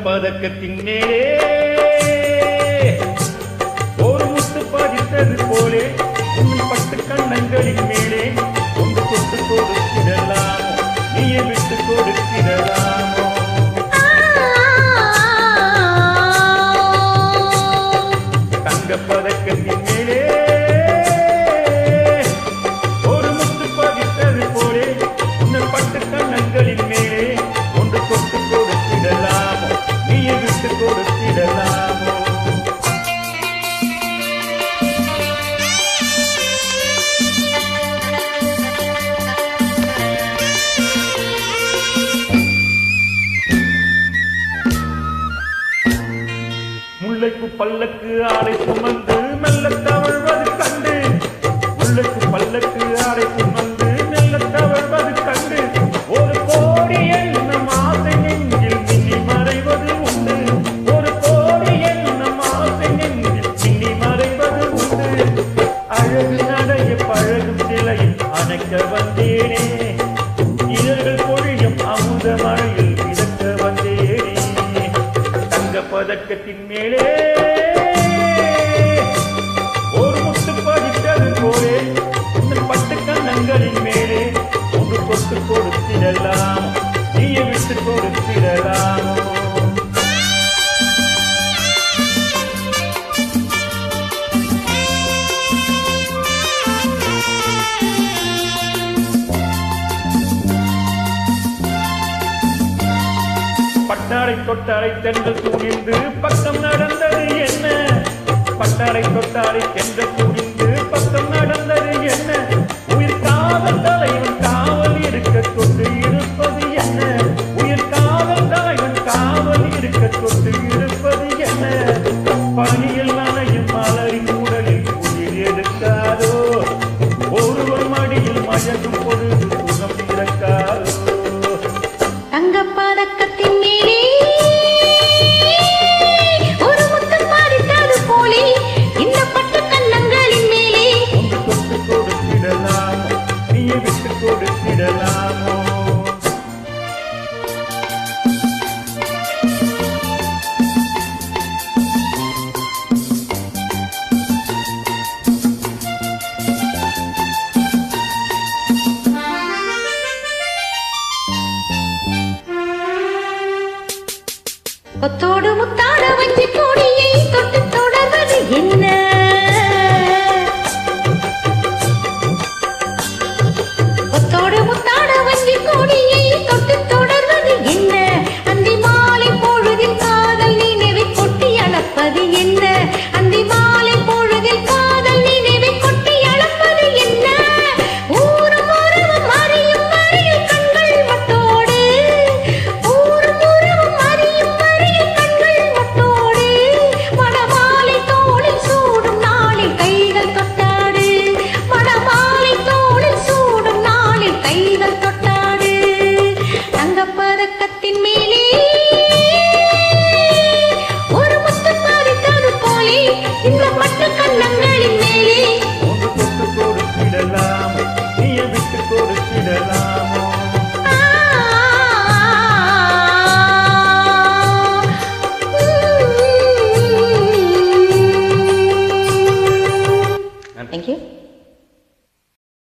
பதக்கத்தின் மேலே ஒரு முத்து பதித்தது போலே உன் பட்டு கண்ணங்களின் மேலே ஒன்று தொட்டு கொடுத்திடலாமோ நீயே விட்டு கொடுத்திடலாமோ தங்க பதக்கத்தின் மேலே ஒரு முத்து பதித்தது போலே உன் பட்டு கண்ணங்களின் மேலே ஒன்று தொட்டு கொடுத்திடலாமோ நீயே விட்டு கொடுத்திடலாமோ முல்லைக்கு பல்லக்கு ஆடை சுமந்து மெல்ல தவழ்வது கண்டு முல்லைக்கு பல்லக்கு ஆடை சுமந்து மெல்ல தவழ்வது கண்டு ஒரு கோடி எண்ணம் ஆசை நெஞ்சில் மின்னி மறைவது உண்டு ஒரு கோடி எண்ணம் ஆசை நெஞ்சில் மின்னி மறைவது உண்டு அழகு நடைய பழகும் சிலையில் அணைக்க வந்தேனே இதழ்கள் பொழியும் அமுத மழையில் மிதக்க வந்தேனே பதக்கத்தின் மேலே ஒரு முத்து பதித்தது போலே உன் பட்டு கண்ணங்களின் மேலே ஒன்று கொத்து கொடுத்திடலாம் நீயை விட்டு கொடுத்திடலாமோ பட்டாடை தொட்டாடை தென்றல் துணிந்து பக்கம் நடந்தது என்ன பட்டாடை தொட்டாடை தென்றல் துணிந்து பக்கம் நடந்தது என்ன உயிர் காவல் தலைவன் காவல் இருக்க கொண்டு இருப்பது என்ன உயிர் காவல் தலைவன் காவல் இருக்க கொண்டு இருப்பது என்ன பணியில் நனையும் மலரின் உடலில் உயிர் எடுக்காதோ ஒருவர் மடியில் மயங்கும் பொழுது சுகம் இறக்காதோ தங்கப்பதக்கத்தின் மேலே ஒரு முத்து பதித்தது போலே இந்த பட்டு கண்ணங்களின் மேலே ஒன்று தொட்டு கொடுத்திடலாமோ நீயை விட்டு கொடுத்திடலாமோ கொத்தோடு முத்தாட வஞ்சி கொடியை தொட்டு தொடர்வது என்ன கொத்தோடு முத்தாட வஞ்சி கொடியை தொட்டு தொடர்வது என்ன அந்தி மாலை பொழுதில் காதல் நினைவை கொட்டி அளப்பது என்ன அந்தி மாலை பொழுதில் காதல் நினைவை கொட்டி அளப்பது என்ன ஊரும் உறவும் அறியும் வரையில் கண்கள் மட்டோடு ஊரும் உறவும் அறியும் பதக்கத்தின் மேலே ஒரு முத்து பதித்தது போலே இந்த பட்டு கண்ணங்களின் மேலே ஒன்று தொட்டு கொடுத்திடலாமோ நீயை விட்டு கொடுத்திடலாமோ Thank you.